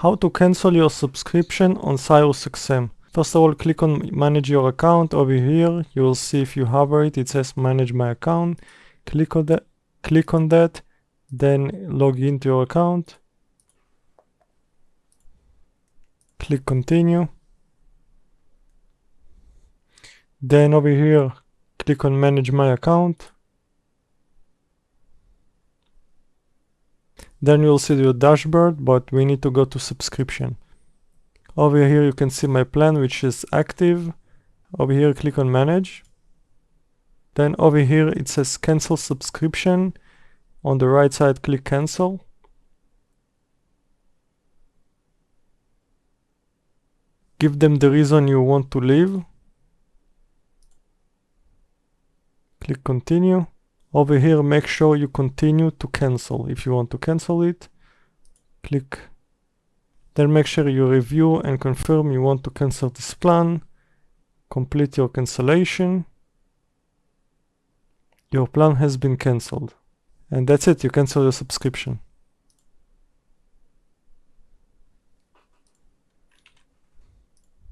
How to cancel your subscription on Sirius XM. First of all, click on manage your account. Over here you will see, if you hover it, it says manage my account. Click on that, then log into your account. Click continue. Then over here click on manage my account. Then you'll see your dashboard, but we need to go to subscription. Over here you can see my plan, which is active. Over here click on manage. Then over here it says cancel subscription. On the right side click cancel. Give them the reason you want to leave. Click continue. Over here make sure you continue to cancel. If you want to cancel it, click. Then make sure you review and confirm you want to cancel this plan. Complete your cancellation. Your plan has been cancelled. And that's it, you cancel your subscription.